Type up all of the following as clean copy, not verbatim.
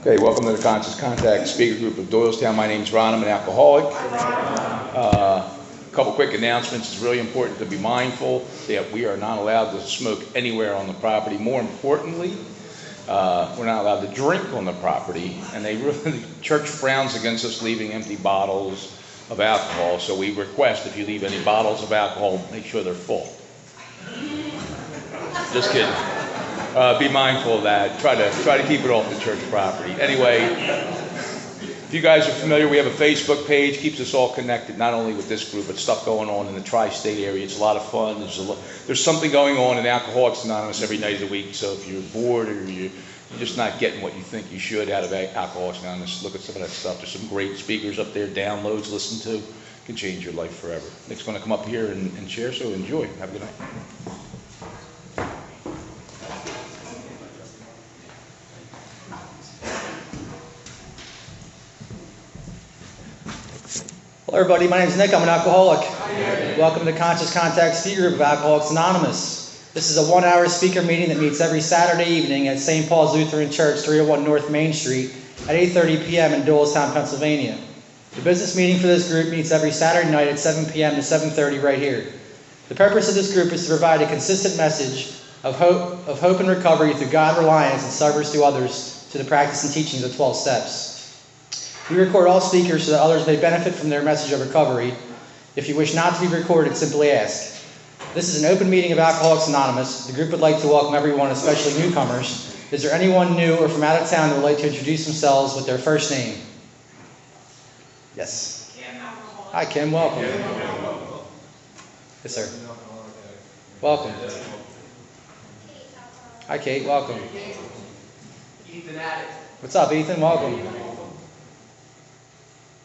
Okay, welcome to the Conscious Contact Speaker Group of Doylestown. My name's Ron. I'm an alcoholic. A couple quick announcements. It's really important to be mindful that we are not allowed to smoke anywhere on the property. More importantly, we're not allowed to drink on the property, and the church frowns against us leaving empty bottles of alcohol. So we request if you leave any bottles of alcohol, make sure they're full. Just kidding. Be mindful of that. Try to keep it off the church property. Anyway, if you guys are familiar, we have a Facebook page. Keeps us all connected, not only with this group, but stuff going on in the tri-state area. It's a lot of fun. There's something going on in Alcoholics Anonymous every night of the week. So if you're bored or you're just not getting what you think you should out of Alcoholics Anonymous, look at some of that stuff. There's some great speakers up there, downloads, listen to. It can change your life forever. Nick's going to come up here and share, so enjoy. Have a good night. Hello everybody, my name is Nick, I'm an alcoholic. Welcome to Conscious Contact Speaker Group of Alcoholics Anonymous. This is a 1-hour speaker meeting that meets every Saturday evening at St. Paul's Lutheran Church, 301 North Main Street at 8:30 p.m. in Doylestown, Pennsylvania. The business meeting for this group meets every Saturday night at 7 p.m. to 7:30 right here. The purpose of this group is to provide a consistent message of hope and recovery through God reliance and service to others to the practice and teachings of 12 steps. We record all speakers so that others may benefit from their message of recovery. If you wish not to be recorded, simply ask. This is an open meeting of Alcoholics Anonymous. The group would like to welcome everyone, especially newcomers. Is there anyone new or from out of town that would like to introduce themselves with their first name? Yes. Hi, Kim. Welcome. Yes, sir. Welcome. Hi, Kate. Welcome. Ethan Addick. What's up, Ethan? Welcome.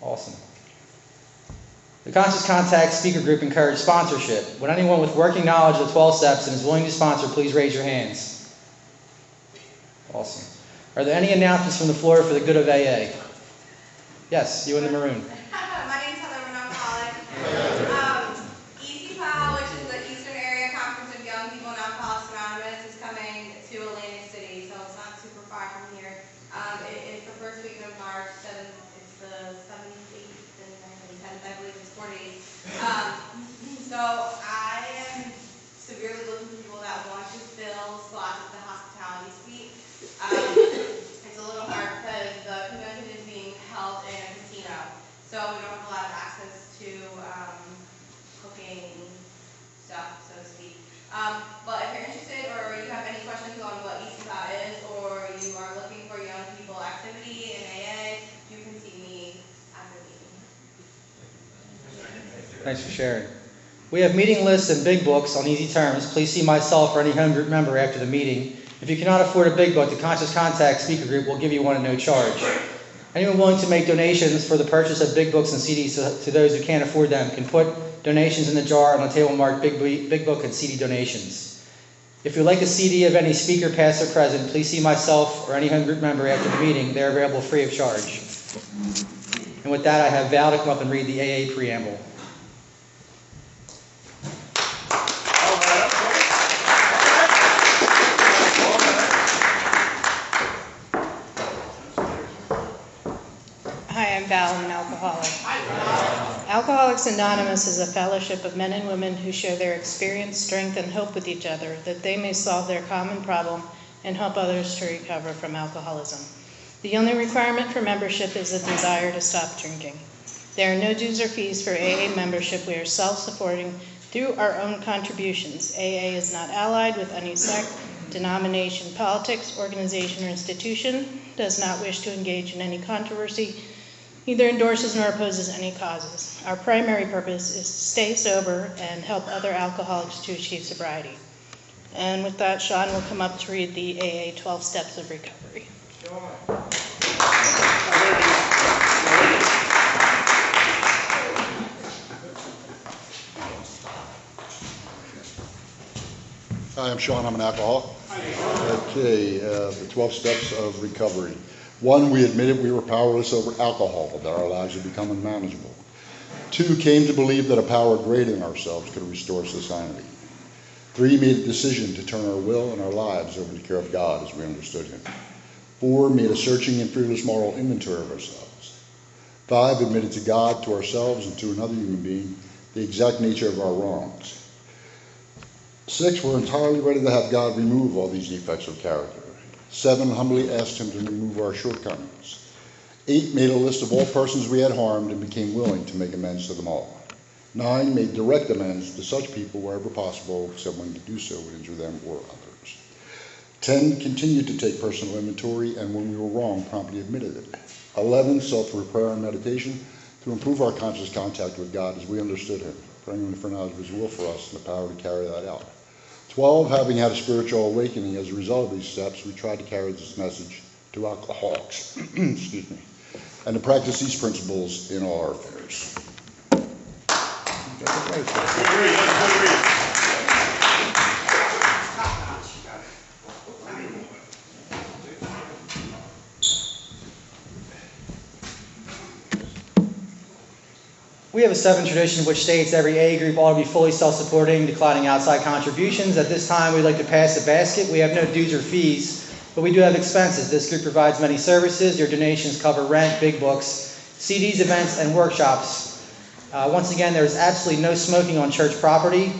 Awesome. The Conscious Contact Speaker Group encourages sponsorship. Would anyone with working knowledge of the 12 steps and is willing to sponsor, please raise your hands. Awesome. Are there any announcements from the floor for the good of AA? Yes, you in the maroon. My name's Harlan K. Easy Pal, which is the Eastern Area Conference of Young People in Alcoholics Anonymous, is coming to Atlantic City, so it's not super far from here. It's the first week of March, it's the 7th, 8th, and 9th, and 10th, I believe it's 4 days. So I am severely looking for people that want to fill slots at the hospitality suite. It's a little hard because the convention is being held in a casino, so we don't have a lot of access to cooking stuff, so to speak. But if you're interested or you have any questions on what ECPA is, or you are looking for young people activity in AA, you can see me after the meeting. Thanks for sharing. We have meeting lists and big books on easy terms. Please see myself or any home group member after the meeting. If you cannot afford a big book, the Conscious Contact Speaker Group will give you one at no charge. Anyone willing to make donations for the purchase of big books and CDs to those who can't afford them can put donations in the jar on a table marked Big Book and CD Donations. If you'd like a CD of any speaker, past or present, please see myself or any home group member after the meeting. They're available free of charge. And with that, I have Val to come up and read the AA preamble. Hi, I'm Val. I'm an alcoholic. Alcoholics Anonymous is a fellowship of men and women who share their experience, strength, and hope with each other that they may solve their common problem and help others to recover from alcoholism. The only requirement for membership is a desire to stop drinking. There are no dues or fees for AA membership. We are self-supporting through our own contributions. AA is not allied with any sect, denomination, politics, organization, or institution, does not wish to engage in any controversy, neither endorses nor opposes any causes. Our primary purpose is to stay sober and help other alcoholics to achieve sobriety. And with that, Sean will come up to read the AA 12 Steps of Recovery. Hi, I'm Sean. I'm an alcoholic. Okay, the 12 steps of recovery. 1, we admitted we were powerless over alcohol, that our lives had become unmanageable. 2, came to believe that a power greater than ourselves could restore society. 3, made a decision to turn our will and our lives over to the care of God as we understood Him. 4, made a searching and fearless moral inventory of ourselves. 5, admitted to God, to ourselves, and to another human being the exact nature of our wrongs. 6, we're entirely ready to have God remove all these defects of character. 7, humbly asked him to remove our shortcomings. 8, made a list of all persons we had harmed and became willing to make amends to them all. 9, made direct amends to such people wherever possible, except when to do so would injure them or others. 10, continued to take personal inventory, and when we were wrong, promptly admitted it. 11, sought through prayer and meditation to improve our conscious contact with God as we understood him, praying for knowledge of his will for us and the power to carry that out. 12, having had a spiritual awakening as a result of these steps, we tried to carry this message to alcoholics, excuse me, and to practice these principles in all our affairs. We have a 7 tradition which states every A group ought to be fully self-supporting, declining outside contributions. At this time, we'd like to pass a basket. We have no dues or fees, but we do have expenses. This group provides many services. Your donations cover rent, big books, CDs, events, and workshops. Once again, there is absolutely no smoking on church property.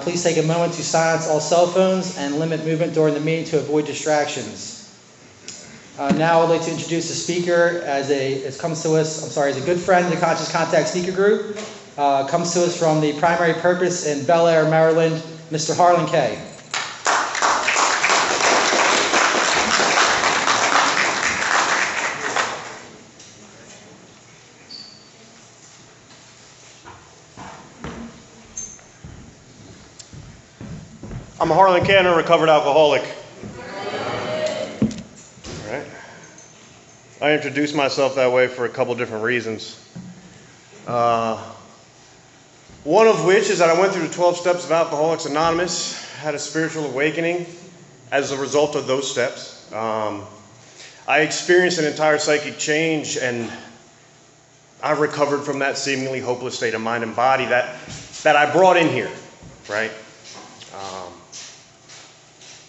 Please take a moment to silence all cell phones and limit movement during the meeting to avoid distractions. Now I'd like to introduce the speaker as a good friend of the Conscious Contact Speaker Group. Comes to us from the Primary Purpose in Bel Air, Maryland, Mr. Harlan K. I'm Harlan K, and I'm a recovered alcoholic. All right. I introduced myself that way for a couple different reasons. One of which is that I went through the 12 steps of Alcoholics Anonymous, had a spiritual awakening as a result of those steps. I experienced an entire psychic change, and I recovered from that seemingly hopeless state of mind and body that I brought in here, right?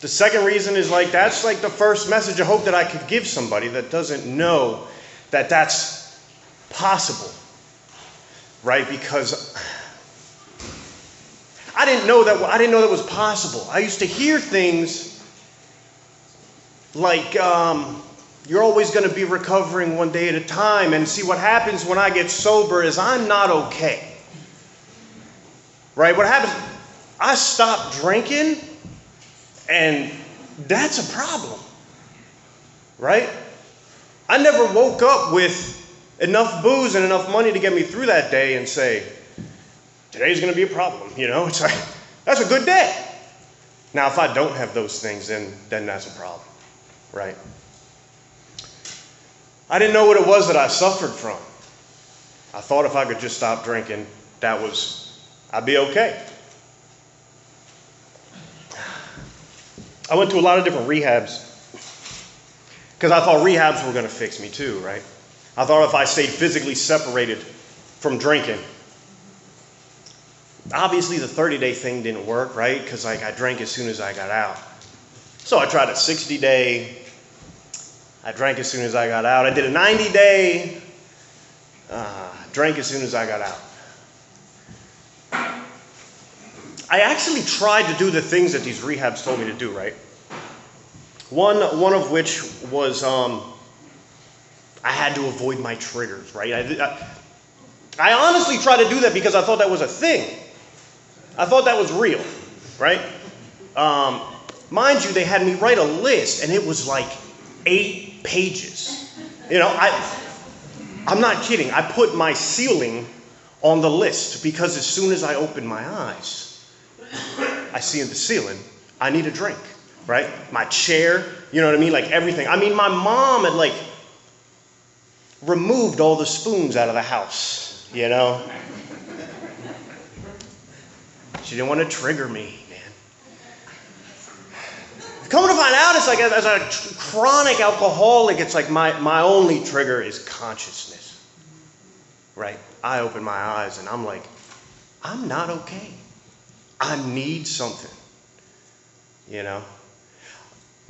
The second reason is that's the first message of hope that I could give somebody that doesn't know that that's possible, right? Because I didn't know that was possible. I used to hear things like you're always going to be recovering one day at a time, and see what happens when I get sober is I'm not okay, right? What happens? I stop drinking. And that's a problem, right? I never woke up with enough booze and enough money to get me through that day and say, today's going to be a problem, It's like, that's a good day. Now, if I don't have those things, then that's a problem, right? I didn't know what it was that I suffered from. I thought if I could just stop drinking, I'd be okay. I went to a lot of different rehabs because I thought rehabs were going to fix me too, right? I thought if I stayed physically separated from drinking. Obviously, the 30-day thing didn't work, right? Because I drank as soon as I got out. So I tried a 60-day. I drank as soon as I got out. I did a 90-day. Drank as soon as I got out. I actually tried to do the things that these rehabs told me to do, right? One of which was I had to avoid my triggers, right? I honestly tried to do that because I thought that was a thing. I thought that was real, right? Mind you, they had me write a list, and it was 8 pages. I'm not kidding. I put my ceiling on the list because as soon as I opened my eyes, I see in the ceiling, I need a drink, right? My chair, you know what I mean? Everything. I mean, my mom had removed all the spoons out of the house, She didn't want to trigger me, man. Coming to find out, it's as a chronic alcoholic, it's my only trigger is consciousness, right? I open my eyes and I'm I'm not okay. I need something,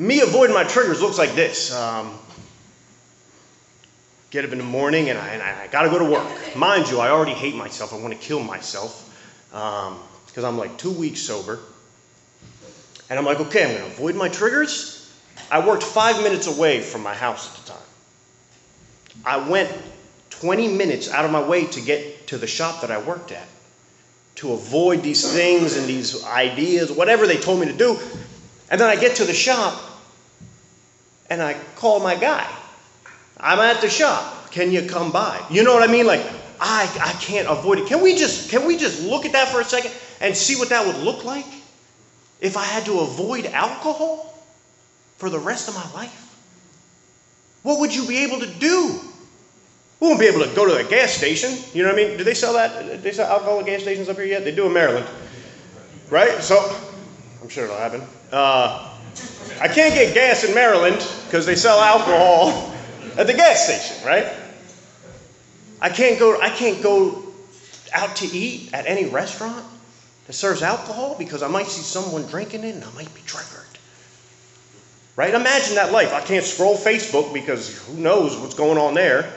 Me avoiding my triggers looks like this. Get up in the morning and I got to go to work. Mind you, I already hate myself. I want to kill myself because I'm like 2 weeks sober. And I'm like, okay, I'm going to avoid my triggers. I worked 5 minutes away from my house at the time. I went 20 minutes out of my way to get to the shop that I worked at, to avoid these things and these ideas, whatever they told me to do. And then I get to the shop and I call my guy. I'm at the shop. Can you come by? You know what I mean? Like, I can't avoid it. Can we just look at that for a second and see what that would look like if I had to avoid alcohol for the rest of my life? What would you be able to do? We won't be able to go to a gas station. You know what I mean? Do they sell that? Do they sell alcohol at gas stations up here yet? They do in Maryland. Right? So, I'm sure it'll happen. I can't get gas in Maryland because they sell alcohol at the gas station, right? I can't go out to eat at any restaurant that serves alcohol because I might see someone drinking it and I might be triggered. Right? Imagine that life. I can't scroll Facebook because who knows what's going on there.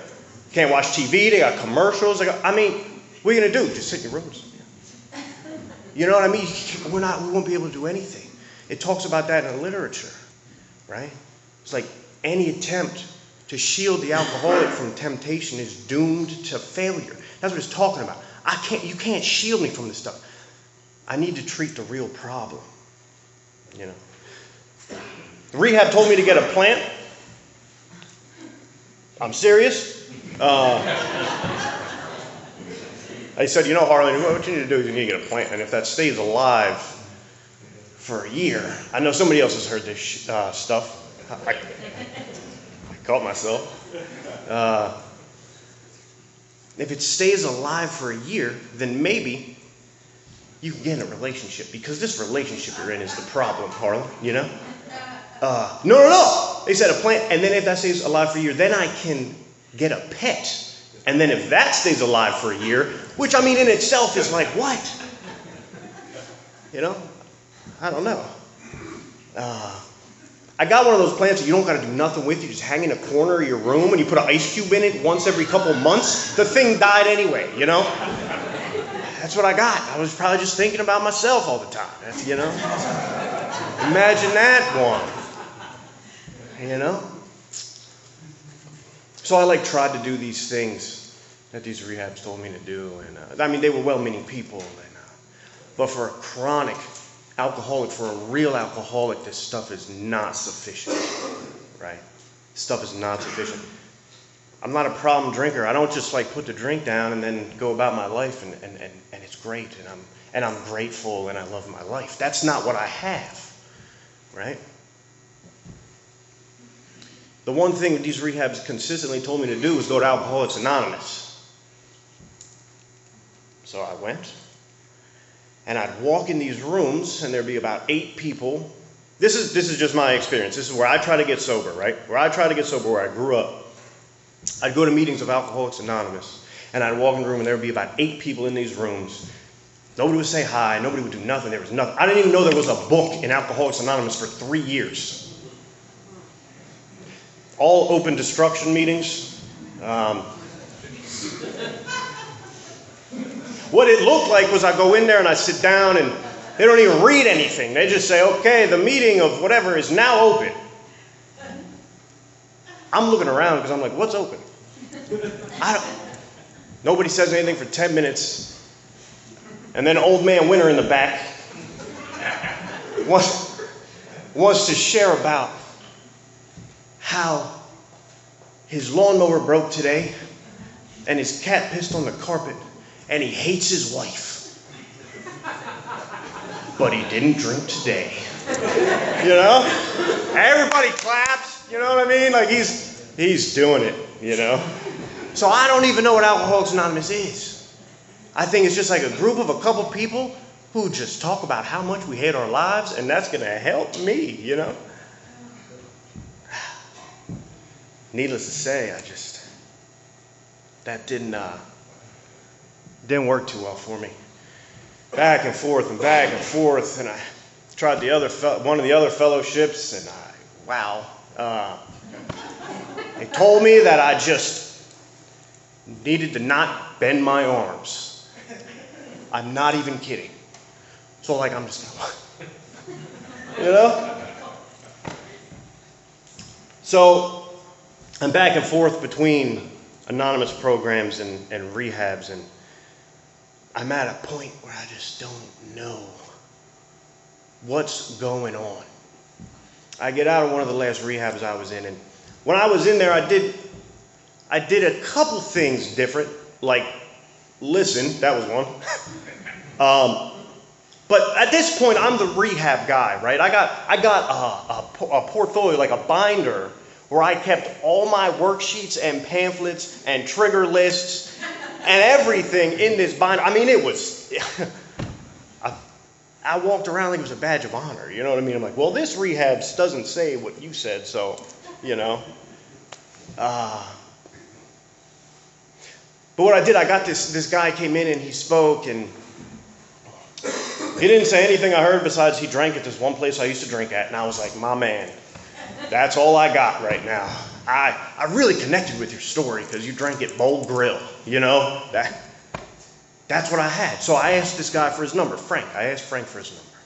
Can't watch TV. They got commercials. What are you going to do? Just sit in your rooms. You know what I mean? We won't be able to do anything. It talks about that in the literature, right? It's like any attempt to shield the alcoholic from temptation is doomed to failure. That's what it's talking about. You can't shield me from this stuff. I need to treat the real problem. You know. The rehab told me to get a plant. I'm serious. I said, you know, Harlan, what you need to do is you need to get a plant, and if that stays alive for a year, I know somebody else has heard this stuff. I caught myself. If it stays alive for a year, then maybe you can get in a relationship, because this relationship you're in is the problem, Harlan, you know? No. They said a plant, and then if that stays alive for a year, then I can get a pet. And then if that stays alive for a year, which I mean in itself is like, what? You know? I don't know. I got one of those plants that you don't got to do nothing with. You just hang in a corner of your room and you put an ice cube in it once every couple months. The thing died anyway, you know? That's what I got. I was probably just thinking about myself all the time. That's, you know? Imagine that one. You know? So I tried to do these things that these rehabs told me to do. And they were well-meaning people. But for a chronic alcoholic, for a real alcoholic, this stuff is not sufficient, right? Stuff is not sufficient. I'm not a problem drinker. I don't just put the drink down and then go about my life and it's great and I'm grateful and I love my life. That's not what I have, right? The one thing that these rehabs consistently told me to do was go to Alcoholics Anonymous. So I went. And I'd walk in these rooms, and there'd be about 8 people. This is just my experience. This is where I try to get sober, right? Where I try to get sober, where I grew up. I'd go to meetings of Alcoholics Anonymous, and I'd walk in the room, and there would be about 8 people in these rooms. Nobody would say hi. Nobody would do nothing. There was nothing. I didn't even know there was a book in Alcoholics Anonymous for 3 years. All open destruction meetings. What it looked like was I go in there and I sit down and they don't even read anything. They just say, okay, the meeting of whatever is now open. I'm looking around because I'm like, what's open? Nobody says anything for 10 minutes. And then old man Winter in the back wants to share about how his lawnmower broke today and his cat pissed on the carpet. And he hates his wife. But he didn't drink today. You know? Everybody claps. You know what I mean? He's doing it, you know? So I don't even know what Alcoholics Anonymous is. I think it's just like a group of a couple people who just talk about how much we hate our lives, and that's going to help me, you know? Needless to say, that didn't work too well for me. Back and forth, and I tried one of the other fellowships, and I wow. They told me that I just needed to not bend my arms. I'm not even kidding. So like I'm just gonna, you know? So I'm back and forth between anonymous programs and rehabs, and I'm at a point where I just don't know what's going on. I get out of one of the last rehabs I was in, and when I was in there, I did a couple things different, like listen, that was one. But at this point, I'm the rehab guy, right? I got a portfolio, like a binder, where I kept all my worksheets and pamphlets and trigger lists and everything in this binder. I mean, it was, I walked around like it was a badge of honor, you know what I mean? I'm like, well, this rehab doesn't say what you said, so, you know. But what I did, I got this guy came in and he spoke, and he didn't say anything I heard besides he drank at this one place I used to drink at, and I was like, my man, that's all I got right now. I really connected with your story because you drank at Bold Grill, you know? That's what I had. So I asked this guy for his number, Frank. I asked Frank for his number.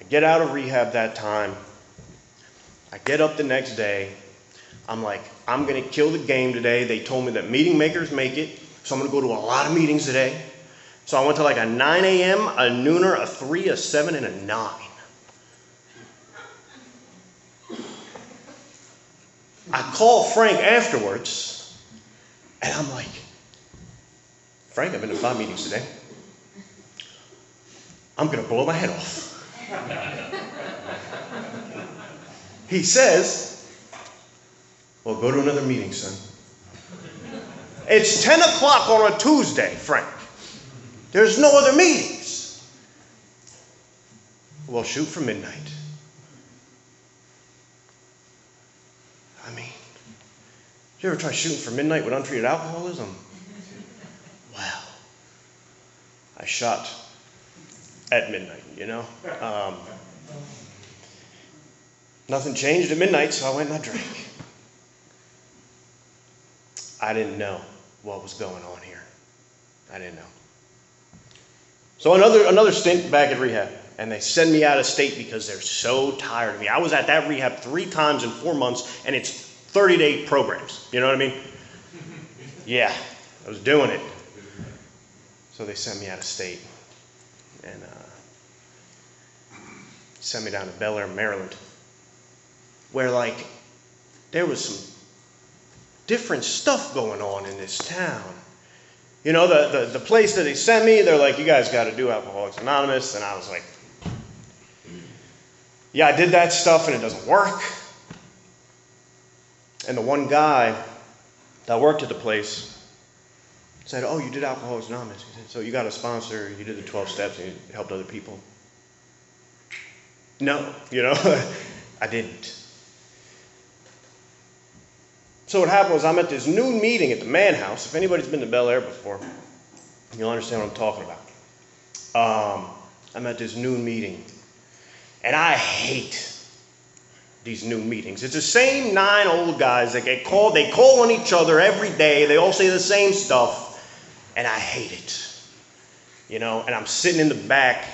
I get out of rehab that time. I get up the next day. I'm like, I'm going to kill the game today. They told me that meeting makers make it, so I'm going to go to a lot of meetings today. So I went to like a 9 a.m., a nooner, a 3, a 7, and a 9. I call Frank afterwards, and I'm like, Frank, I've been to 5 meetings today. I'm going to blow my head off. He says, well, go to another meeting, son. It's 10 o'clock on a Tuesday, Frank. There's no other meetings. Well, shoot for midnight. I mean, did you ever try shooting for midnight with untreated alcoholism? Wow. I shot at midnight, you know. Nothing changed at midnight, so I went and I drank. I didn't know what was going on here. I didn't know. So another stint back at rehab, and they send me out of state because they're so tired of me. I was at that rehab 3 times in 4 months, and it's 30-day programs. You know what I mean? Yeah, I was doing it. So they sent me out of state, and sent me down to Bel Air, Maryland, where like there was some different stuff going on in this town. You know, the place that they sent me, they're like, you guys got to do Alcoholics Anonymous. And I was like, yeah, I did that stuff and it doesn't work. And the one guy that worked at the place said, oh, you did Alcoholics Anonymous. He said, so you got a sponsor, you did the 12 steps, and you helped other people. No, you know, I didn't. So what happened was I'm at this noon meeting at the Man House. If anybody's been to Bel Air before, you'll understand what I'm talking about. I'm at this noon meeting, and I hate these noon meetings. It's the same 9 old guys that get called. They call on each other every day. They all say the same stuff, and I hate it. You know, and I'm sitting in the back,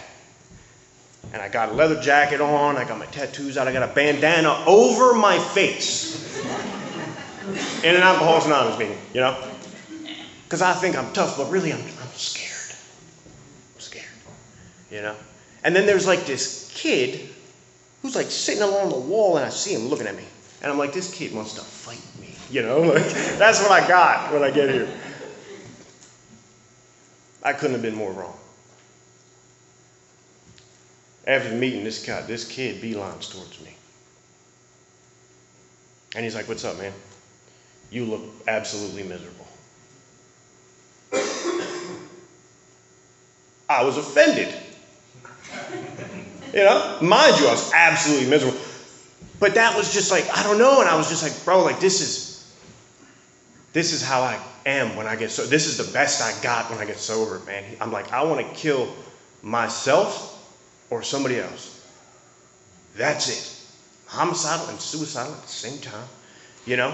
and I got a leather jacket on. I got my tattoos out. I got a bandana over my face. In an Alcoholics Anonymous meeting, you know? Because I think I'm tough, but really I'm scared. I'm scared, you know? And then there's like this kid who's like sitting along the wall, and I see him looking at me. And I'm like, this kid wants to fight me, you know? Like, that's what I got when I get here. I couldn't have been more wrong. After the meeting, this kid beelines towards me. And he's like, what's up, man? You look absolutely miserable. I was offended. You know, mind you, I was absolutely miserable. But that was just like, I don't know. And I was just like, bro, like this is how I am when I get sober. This is the best I got when I get sober, man. I'm like, I want to kill myself or somebody else. That's it. homicidal and suicidal at the same time. You know?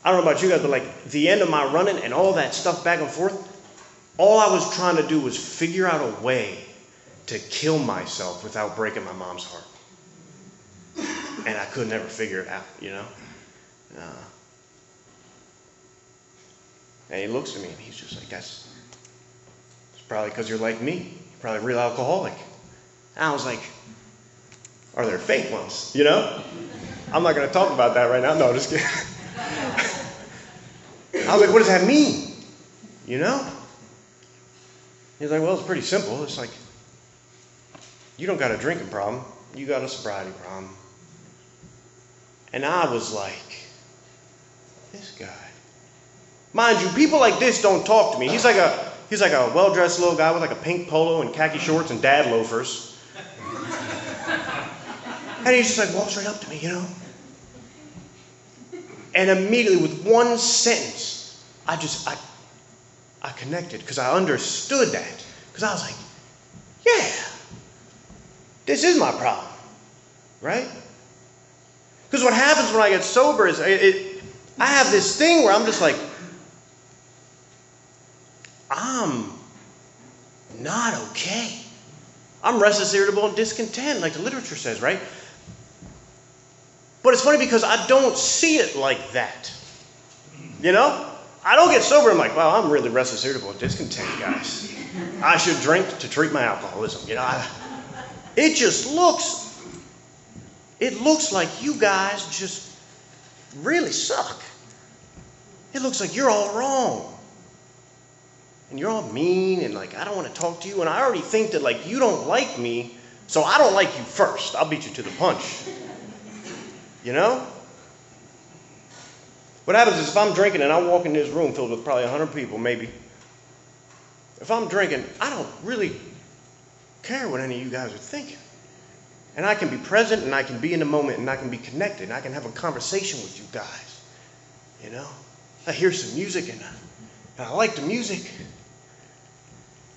I don't know about you guys, but like the end of my running and all that stuff back and forth, all I was trying to do was figure out a way to kill myself without breaking my mom's heart. And I could never figure it out, you know? And he looks at me and he's just like, it's probably because you're like me. You're probably a real alcoholic. And I was like, are there fake ones, you know? I'm not going to talk about that right now. No, just kidding. I was like, what does that mean? You know? He's like, well, it's pretty simple. It's like, you don't got a drinking problem. You got a sobriety problem. And I was like, this guy. Mind you, people like this don't talk to me. He's like a well-dressed little guy with like a pink polo and khaki shorts and dad loafers. And he just like walks right up to me, you know? And immediately with one sentence, I connected because I understood that. Because I was like, yeah, this is my problem, right? Because what happens when I get sober is I have this thing where I'm just like, I'm not okay. I'm restless, irritable, and discontent, like the literature says, right? But it's funny because I don't see it like that. You know? I don't get sober and I'm like, wow, I'm really restless, irritable, and discontent, guys. I should drink to treat my alcoholism. You know, it looks like you guys just really suck. It looks like you're all wrong. And you're all mean and like, I don't want to talk to you. And I already think that like, you don't like me, so I don't like you first. I'll beat you to the punch. You know? What happens is if I'm drinking and I walk in this room filled with probably 100 people, maybe. If I'm drinking, I don't really care what any of you guys are thinking. And I can be present and I can be in the moment and I can be connected and I can have a conversation with you guys. You know? I hear some music and I like the music.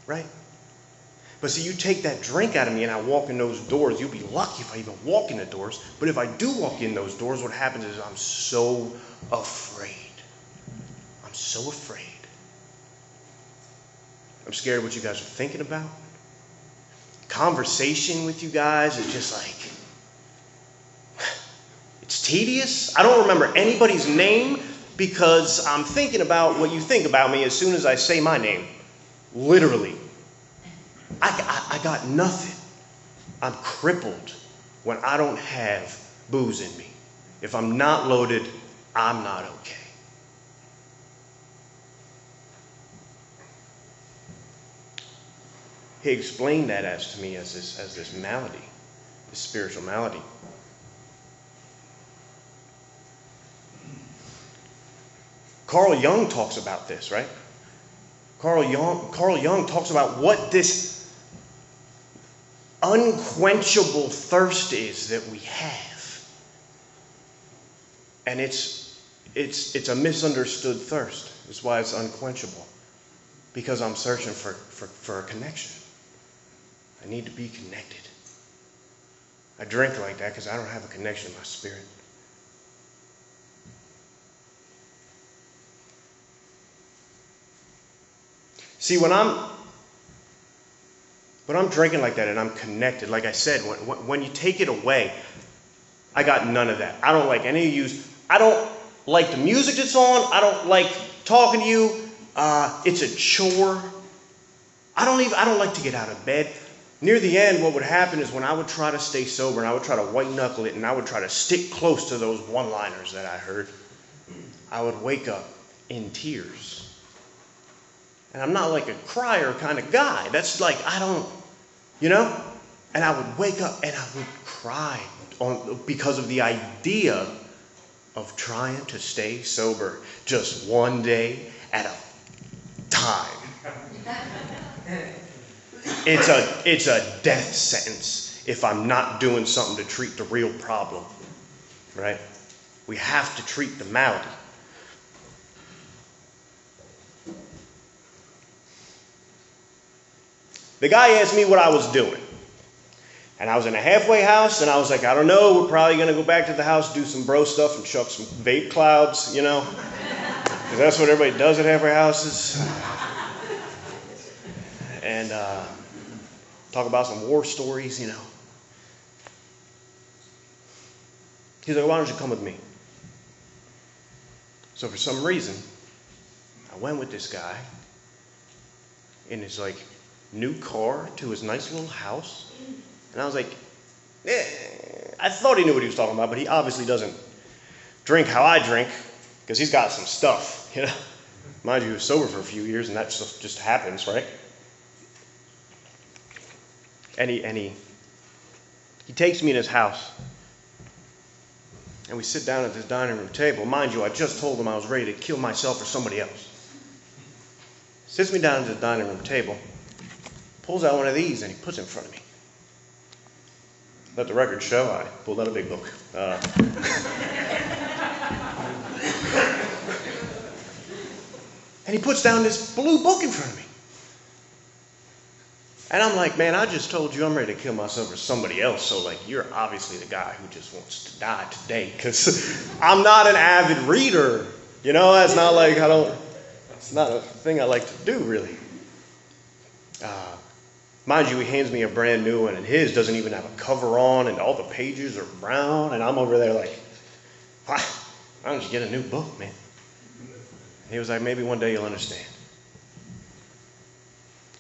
Right? But see, you take that drink out of me and I walk in those doors, you'll be lucky if I even walk in the doors. But if I do walk in those doors, what happens is I'm so afraid. I'm so afraid. I'm scared of what you guys are thinking about. Conversation with you guys is just like, it's tedious. I don't remember anybody's name because I'm thinking about what you think about me as soon as I say my name. Literally. I got nothing. I'm crippled when I don't have booze in me. If I'm not loaded, I'm not okay. He explained that to me as this malady, this spiritual malady. Carl Jung talks about this, right? Carl Jung talks about what this unquenchable thirst is that we have. And it's a misunderstood thirst. That's why it's unquenchable. Because I'm searching for a connection. I need to be connected. I drink like that because I don't have a connection in my spirit. See, when I'm drinking like that and I'm connected, like I said, when you take it away, I got none of that. I don't like any of you. I don't like the music that's on. I don't like talking to you. It's a chore. I don't like to get out of bed. Near the end, what would happen is when I would try to stay sober and I would try to white knuckle it and I would try to stick close to those one-liners that I heard, I would wake up in tears. And I'm not like a crier kind of guy. That's like, I don't, you know? And I would wake up and I would cry because of the idea of trying to stay sober just one day at a time. It's a death sentence if I'm not doing something to treat the real problem, right? We have to treat the malady. The guy asked me what I was doing. And I was in a halfway house, and I was like, I don't know, we're probably going to go back to the house, do some bro stuff, and chuck some vape clouds, you know? Because that's what everybody does at halfway houses. And talk about some war stories, you know. He's like, why don't you come with me? So for some reason, I went with this guy in his like new car to his nice little house. And I was like, I thought he knew what he was talking about, but he obviously doesn't drink how I drink, because he's got some stuff, you know. Mind you, he was sober for a few years, and that stuff just happens, right? And he takes me in his house, and we sit down at this dining room table. Mind you, I just told him I was ready to kill myself or somebody else. Sits me down at the dining room table, pulls out one of these, and he puts it in front of me. Let the record show, I pulled out a big book. And he puts down this blue book in front of me. And I'm like, man, I just told you I'm ready to kill myself or somebody else, so like you're obviously the guy who just wants to die today, because I'm not an avid reader. You know, that's not like it's not a thing I like to do, really. Mind you, he hands me a brand new one, and his doesn't even have a cover on, and all the pages are brown, and I'm over there like, why don't you get a new book, man? And he was like, maybe one day you'll understand.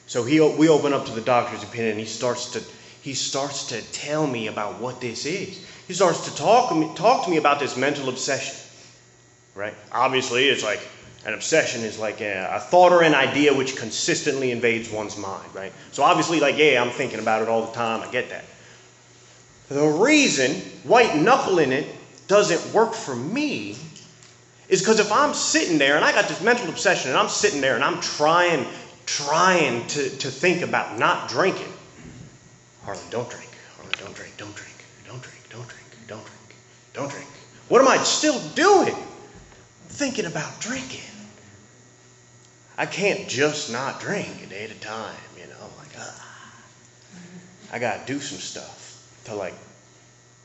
So we open up to the doctor's opinion, and he starts to tell me about what this is. He starts to talk to me about this mental obsession, right? Obviously, it's like an obsession is like a thought or an idea which consistently invades one's mind, right? So obviously, like, yeah, I'm thinking about it all the time. I get that. The reason white knuckling it doesn't work for me is because if I'm sitting there and I got this mental obsession and I'm sitting there and I'm trying to think about not drinking. Harlan, don't drink. Harlan, don't drink, don't drink, don't drink, don't drink, don't drink, don't drink. What am I still doing? Thinking about drinking. I can't just not drink a day at a time, you know, like, I gotta do some stuff to like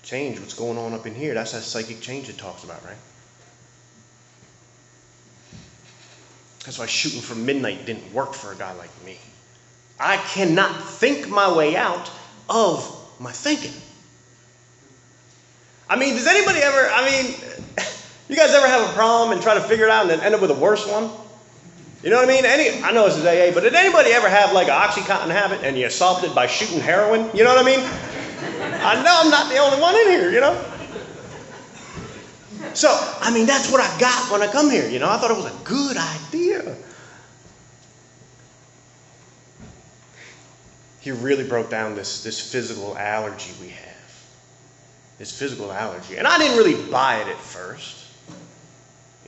change what's going on up in here. That's that psychic change it talks about, right? That's why shooting for midnight didn't work for a guy like me. I cannot think my way out of my thinking. I mean, does anybody ever, you guys ever have a problem and try to figure it out and then end up with a worse one? You know what I mean? I know this is AA, but did anybody ever have like an Oxycontin habit and you solved it by shooting heroin? You know what I mean? I know I'm not the only one in here, you know? So, that's what I got when I come here, you know? I thought it was a good idea. He really broke down this physical allergy we have. This physical allergy. And I didn't really buy it at first,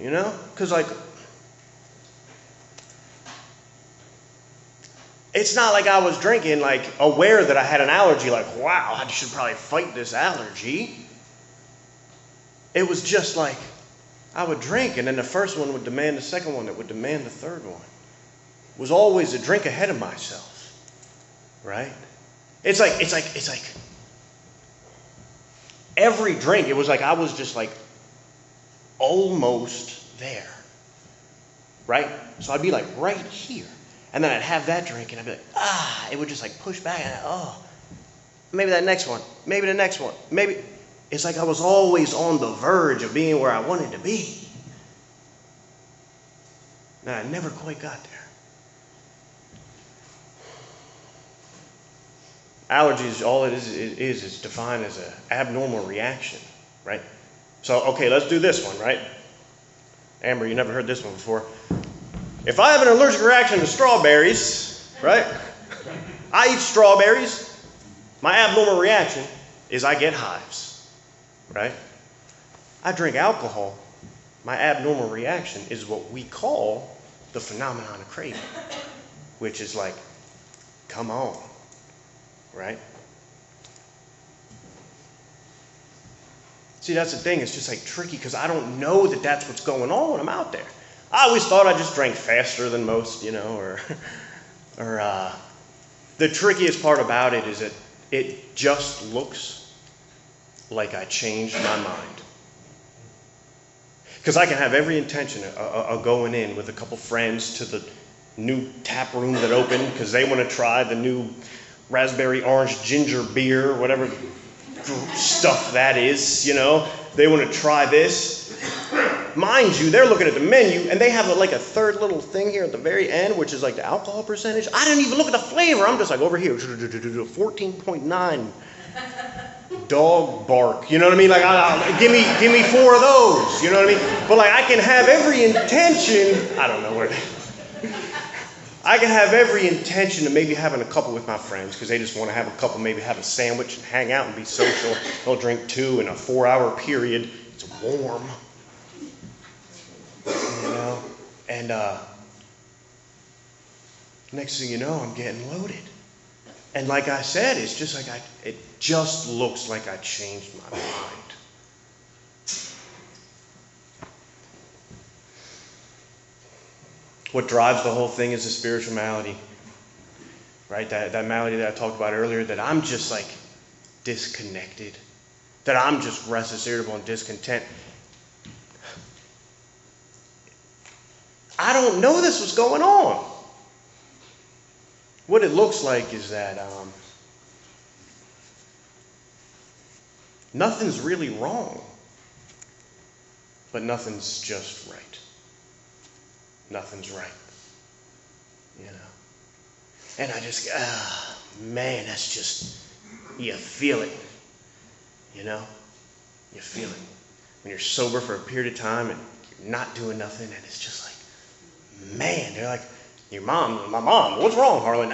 you know? Because, like, it's not like I was drinking, like, aware that I had an allergy, like, wow, I should probably fight this allergy. It was just like, I would drink, and then the first one would demand the second one, that would demand the third one. It was always a drink ahead of myself, right? It's like, every drink, it was like I was just like, almost there, right? So I'd be like right here, and then I'd have that drink, and I'd be like, it would just like push back, and maybe that next one, maybe the next one, maybe. It's like I was always on the verge of being where I wanted to be. And I never quite got there. Allergies, all it is defined as an abnormal reaction, right? So, okay, let's do this one, right? Amber, you never heard this one before. If I have an allergic reaction to strawberries, right? I eat strawberries. My abnormal reaction is I get hives. Right? I drink alcohol. My abnormal reaction is what we call the phenomenon of craving, which is like, come on, right? See, that's the thing. It's just like tricky because I don't know that that's what's going on when I'm out there. I always thought I just drank faster than most, you know, or the trickiest part about it is that it just looks like I changed my mind. Because I can have every intention of going in with a couple friends to the new tap room that opened because they want to try the new raspberry orange ginger beer, whatever stuff that is, you know. They want to try this. Mind you, they're looking at the menu and they have like a third little thing here at the very end, which is like the alcohol percentage. I didn't even look at the flavor. I'm just like over here, 14.9. Dog bark, you know what I mean? Like, give me 4 of those, you know what I mean? But like, I can have every intention. I don't know where. I can have every intention of maybe having a couple with my friends because they just want to have a couple, maybe have a sandwich and hang out and be social. They'll drink 2 in a 4-hour period. It's warm, you know. And next thing you know, I'm getting loaded. And like I said, it's just like it just looks like I changed my mind. What drives the whole thing is the spiritual malady, right? That malady that I talked about earlier, that I'm just like disconnected, that I'm just restless, irritable, and discontent. I don't know this was going on. What it looks like is that nothing's really wrong, but nothing's just right. Nothing's right, you know. And I just, man, that's just, you feel it, you know. You feel it. When you're sober for a period of time and you're not doing nothing, and it's just like, man, they're like, my mom, what's wrong, Harlan?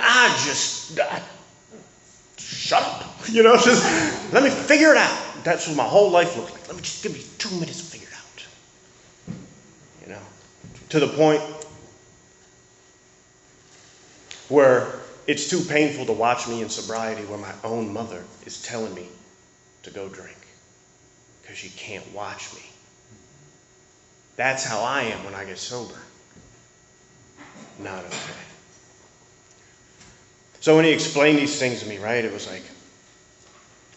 Shut up. You know, just let me figure it out. That's what my whole life looks like. Let me just give me 2 minutes to figure it out. You know, to the point where it's too painful to watch me in sobriety where my own mother is telling me to go drink because she can't watch me. That's how I am when I get sober. Not okay. So when he explained these things to me, right, it was like,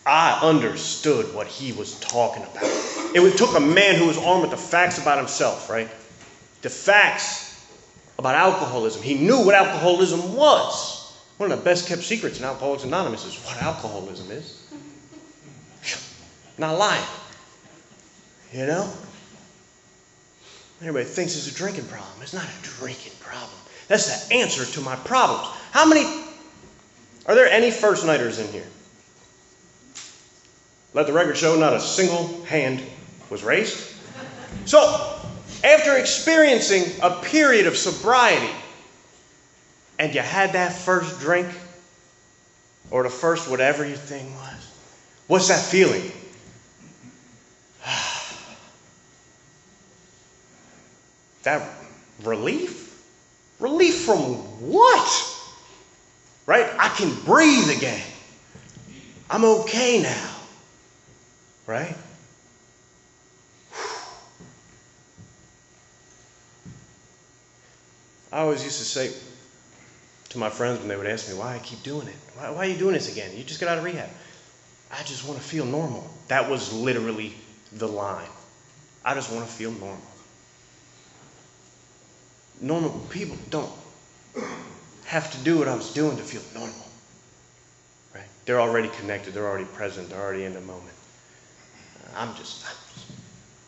I understood what he was talking about. It took a man who was armed with the facts about himself, right? The facts about alcoholism. He knew what alcoholism was. One of the best kept secrets in Alcoholics Anonymous is what alcoholism is. Not lying. You know? Everybody thinks it's a drinking problem. It's not a drinking problem. That's the answer to my problems. Are there any first nighters in here? Let the record show not a single hand was raised. So, after experiencing a period of sobriety, and you had that first drink, or the first whatever your thing was, what's that feeling? That relief? Relief from what? Right? I can breathe again. I'm okay now. Right? I always used to say to my friends when they would ask me why I keep doing it. Why are you doing this again? You just got out of rehab. I just want to feel normal. That was literally the line. I just want to feel normal. Normal people don't have to do what I was doing to feel normal. Right? They're already connected. They're already present. They're already in the moment. I'm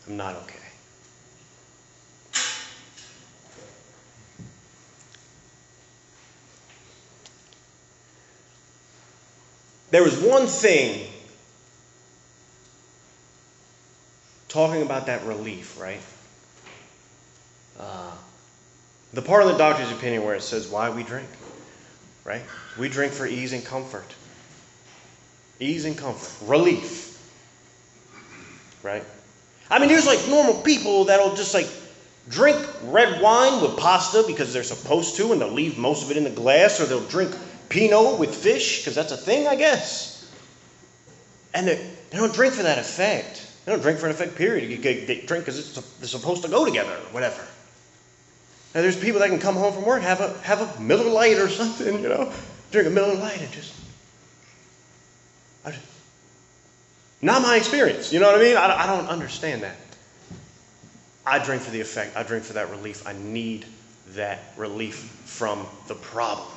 not okay. There was one thing, talking about that relief, right? The part of the doctor's opinion where it says why we drink, right? We drink for ease and comfort. Ease and comfort. Relief. Right? I mean, there's like normal people that'll just like drink red wine with pasta because they're supposed to, and they'll leave most of it in the glass, or they'll drink Pinot with fish because that's a thing, I guess. And they don't drink for that effect. They don't drink for an effect, period. They drink because they're supposed to go together or whatever. Now, there's people that can come home from work, have a Miller Lite or something, you know, drink a Miller Lite and just Not my experience. You know what I mean? I don't understand that. I drink for the effect. I drink for that relief. I need that relief from the problem.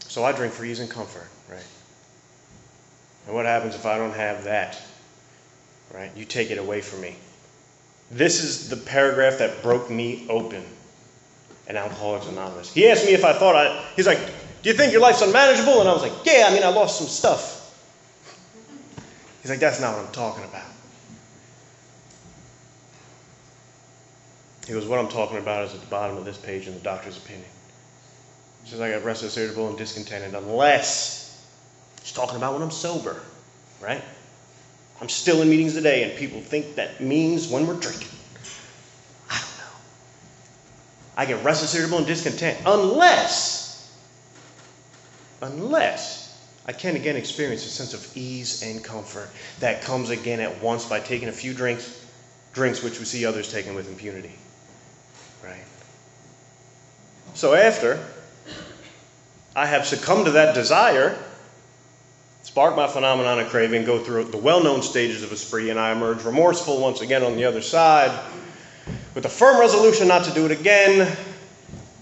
So I drink for ease and comfort, right? And what happens if I don't have that? Right? You take it away from me. This is the paragraph that broke me open in Alcoholics Anonymous. He asked me if I thought he's like, do you think your life's unmanageable? And I was like, yeah, I lost some stuff. He's like, that's not what I'm talking about. He goes, what I'm talking about is at the bottom of this page in the doctor's opinion. He says, I got restless, irritable, and discontented unless he's talking about when I'm sober, right? I'm still in meetings today, and people think that means when we're drinking. I don't know. I get restless, irritable, and discontent unless I can again experience a sense of ease and comfort that comes again at once by taking a few drinks which we see others taking with impunity. Right? So after I have succumbed to that desire, spark my phenomenon of craving, go through the well-known stages of a spree, and I emerge remorseful once again on the other side with a firm resolution not to do it again,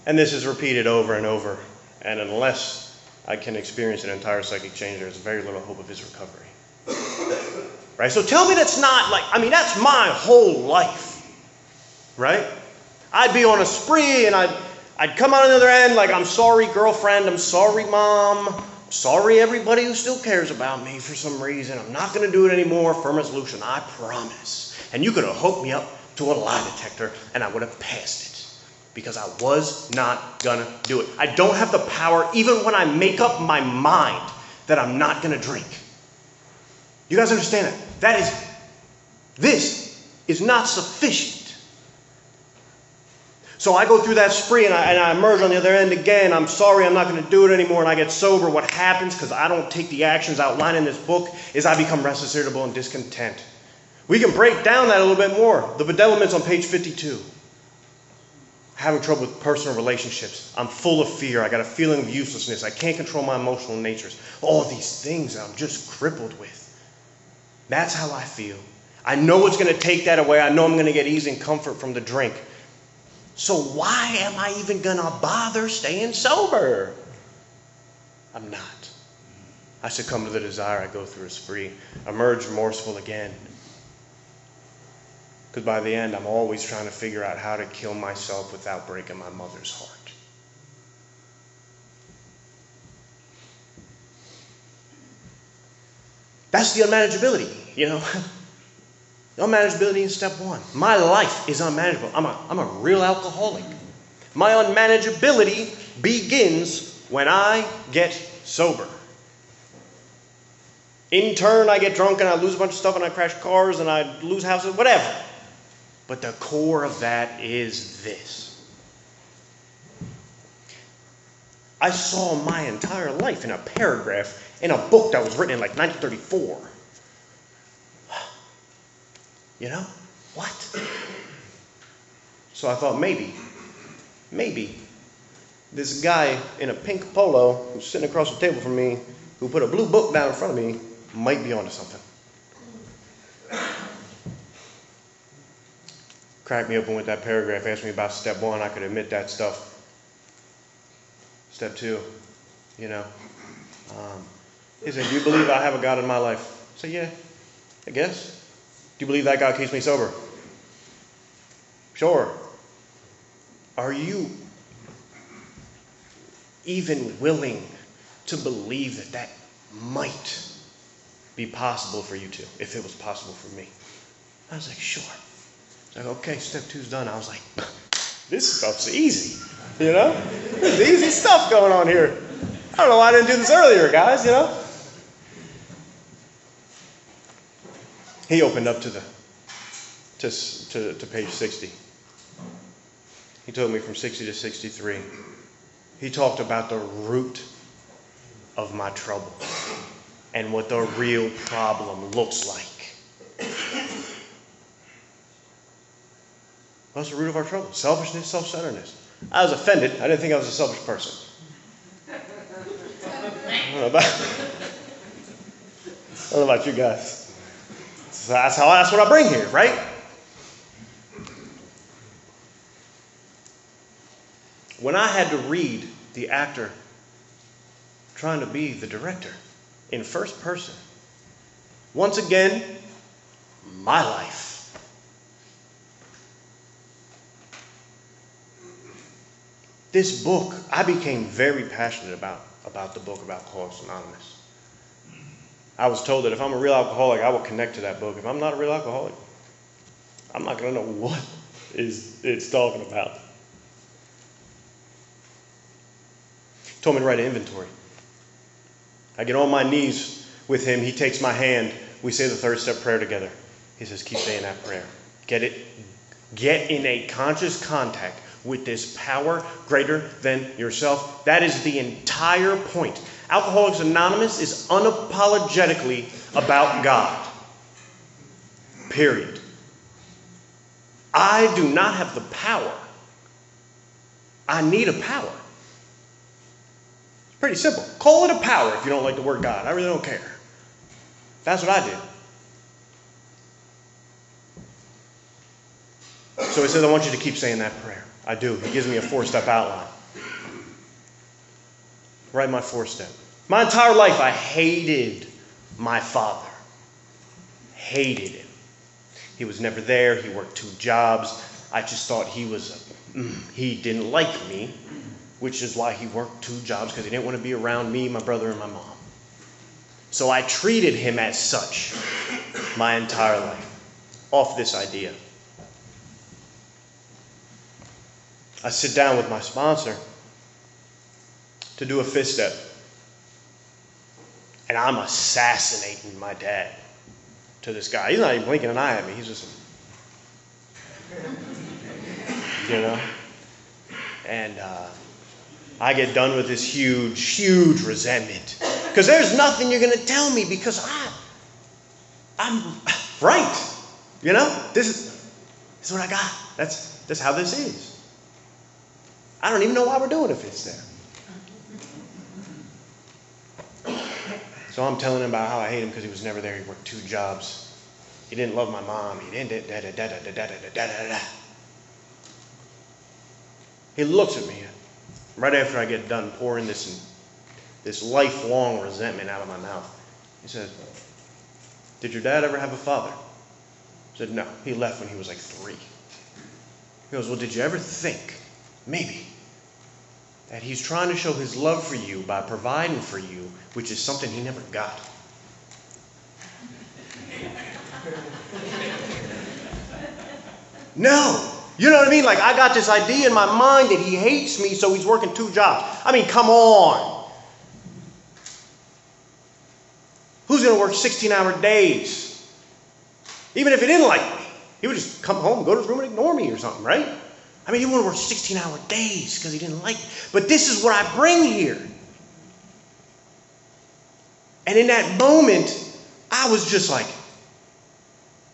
and this is repeated over and over. And unless I can experience an entire psychic change, there's very little hope of his recovery. Right? So tell me that's not that's my whole life. Right? I'd be on a spree and I'd come out on the other end like, I'm sorry, girlfriend, I'm sorry, mom, I'm sorry, everybody who still cares about me for some reason. I'm not going to do it anymore. Firm resolution, I promise. And you could have hooked me up to a lie detector and I would have passed it. Because I was not going to do it. I don't have the power, even when I make up my mind that I'm not going to drink. You guys understand that? This is not sufficient. So I go through that spree and I emerge on the other end again. I'm sorry, I'm not going to do it anymore, and I get sober. What happens, because I don't take the actions outlined in this book, is I become restless, irritable, and discontent. We can break down that a little bit more. The bedevilment's on page 52. Having trouble with personal relationships. I'm full of fear. I got a feeling of uselessness. I can't control my emotional natures. All these things I'm just crippled with. That's how I feel. I know it's going to take that away. I know I'm going to get ease and comfort from the drink. So why am I even going to bother staying sober? I'm not. I succumb to the desire. I go through a spree. Emerge remorseful again. Because by the end, I'm always trying to figure out how to kill myself without breaking my mother's heart. That's the unmanageability, The unmanageability in step one. My life is unmanageable. I'm a real alcoholic. My unmanageability begins when I get sober. In turn, I get drunk and I lose a bunch of stuff and I crash cars and I lose houses, whatever. But the core of that is this. I saw my entire life in a paragraph in a book that was written in like 1934. What? So I thought maybe this guy in a pink polo who's sitting across the table from me, who put a blue book down in front of me, might be onto something. Cracked me open with that paragraph, asked me about step one. I could admit that stuff. Step two, he said, do you believe I have a God in my life? I said, yeah, I guess. Do you believe that God keeps me sober? Sure. Are you even willing to believe that might be possible for you too, if it was possible for me? I was like, sure. Like, okay, step two's done. I was like, this stuff's easy, There's easy stuff going on here. I don't know why I didn't do this earlier, guys, He opened up to page 60. He told me from 60 to 63. He talked about the root of my trouble and what the real problem looks like. What's the root of our trouble? Selfishness, self-centeredness. I was offended. I didn't think I was a selfish person. don't know about you guys. So that's what I bring here, right? When I had to read the actor trying to be the director in first person, once again, my life. This book, I became very passionate about the book of Alcoholics Anonymous. I was told that if I'm a real alcoholic, I will connect to that book. If I'm not a real alcoholic, I'm not going to know what it's talking about. He told me to write an inventory. I get on my knees with him. He takes my hand. We say the third step prayer together. He says, keep saying that prayer. Get in a conscious contact with this power greater than yourself. That is the entire point. Alcoholics Anonymous is unapologetically about God. Period. I do not have the power. I need a power. It's pretty simple. Call it a power if you don't like the word God. I really don't care. That's what I did. So he says, I want you to keep saying that prayer. I do. He gives me a 4-step outline. Write my 4-step. My entire life, I hated my father. Hated him. He was never there. He worked 2 jobs. I just thought he didn't like me, which is why he worked 2 jobs, because he didn't want to be around me, my brother, and my mom. So I treated him as such my entire life. Off this idea. I sit down with my sponsor to do a 5th step. And I'm assassinating my dad to this guy. He's not even blinking an eye at me. He's just, you know. And I get done with this huge, huge resentment. Because there's nothing you're going to tell me, because I'm right. You know, this is what I got. That's how this is. I don't even know why we're doing a 5th step. So I'm telling him about how I hate him because he was never there. He worked 2 jobs. He didn't love my mom. He didn't da-da-da-da-da-da-da-da-da-da. He looks at me right after I get done pouring this lifelong resentment out of my mouth. He says, did your dad ever have a father? I said, no. He left when he was like 3. He goes, well, did you ever think, maybe, that he's trying to show his love for you by providing for you, which is something he never got? No. You know what I mean? Like, I got this idea in my mind that he hates me, so he's working 2 jobs. I mean, come on. Who's going to work 16-hour days? Even if he didn't like me, he would just come home, go to his room and ignore me or something, right? I mean, he wouldn't work 16-hour days because he didn't like me. But this is what I bring here. And in that moment, I was just like,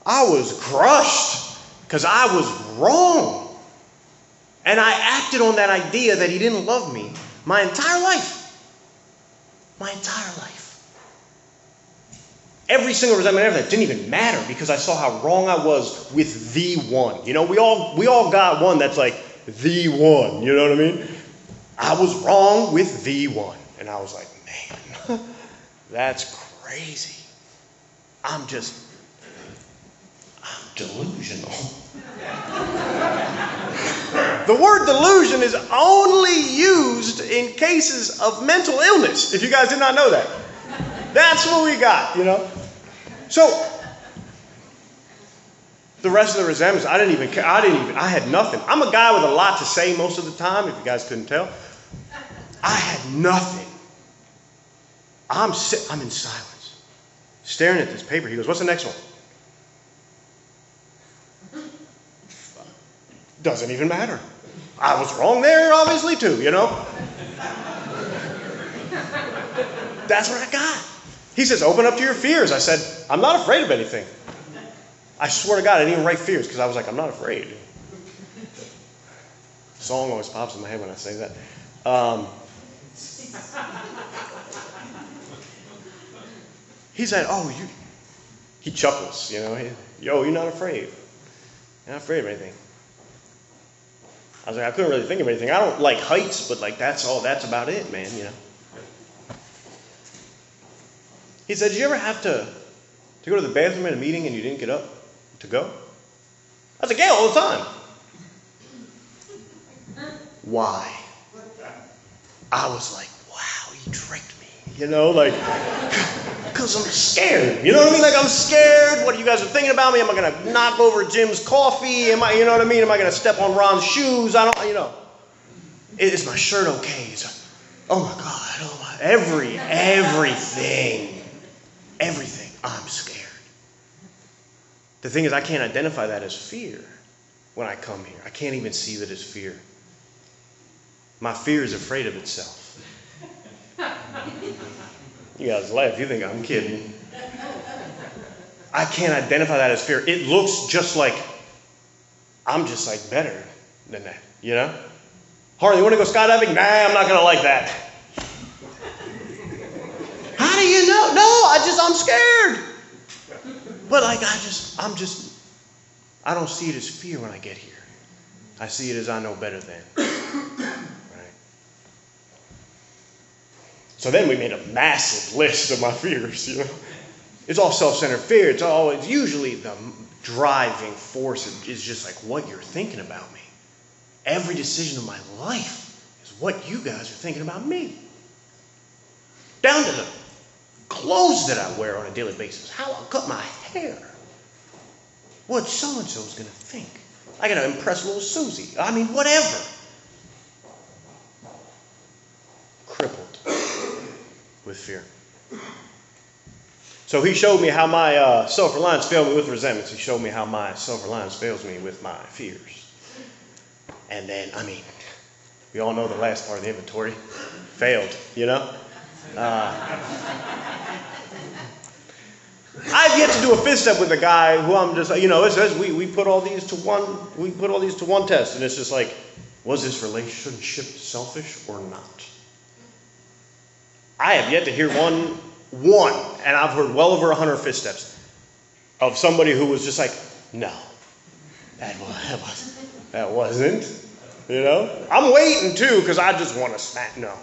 I was crushed because I was wrong. And I acted on that idea that he didn't love me my entire life. My entire life. Every single resentment ever, that didn't even matter because I saw how wrong I was with the one. You know, we all got one that's like the one. You know what I mean? I was wrong with the one. And I was like, man, that's crazy. I'm delusional. The word delusion is only used in cases of mental illness, if you guys did not know that. That's what we got, you know. So, the rest of the resentments, I didn't even care. I had nothing. I'm a guy with a lot to say most of the time, if you guys couldn't tell. I had nothing. I'm in silence, staring at this paper. He goes, what's the next one? Doesn't even matter. I was wrong there, obviously, too, you know. That's what I got. He says, open up to your fears. I said, I'm not afraid of anything. I swear to God, I didn't even write fears because I was like, I'm not afraid. The song always pops in my head when I say that. He said, he chuckles, yo, you're not afraid. You're not afraid of anything. I was like, I couldn't really think of anything. I don't like heights, but like that's about it, man, He said, did you ever have to go to the bathroom in a meeting and you didn't get up to go? I was like, yeah, all the time. Why? I was like, wow, he tricked me. Because I'm scared. You know what I mean? Like, I'm scared. What are you guys are thinking about me? Am I going to knock over Jim's coffee? Am I going to step on Ron's shoes? Is my shirt okay? Oh my God. Everything. I'm scared. The thing is, I can't identify that as fear when I come here. I can't even see that as fear. My fear is afraid of itself. You guys laugh. You think I'm kidding. I can't identify that as fear. It looks just like I'm just like better than that, Harlan, you want to go skydiving? Nah, I'm not going to like that. How do you know? No, I'm scared. But like, I don't see it as fear when I get here. I see it as I know better than. Right? So then we made a massive list of my fears, It's all self-centered fear. It's usually the driving force is just like what you're thinking about me. Every decision of my life is what you guys are thinking about me. Down to the clothes that I wear on a daily basis. How I cut my hair. What so-and-so's going to think. I got to impress little Susie. Whatever. Crippled with fear. So he showed me how my self-reliance failed me with resentments. He showed me how my self-reliance fails me with my fears. And then, we all know the last part of the inventory. Failed, I've yet to do a fifth step with a guy who I'm just, it says we put all these to one test. And it's just like, was this relationship selfish or not? I have yet to hear one, and I've heard well over 100 fifth steps of somebody who was just like, no, that wasn't, I'm waiting too, because I just want to smack, no.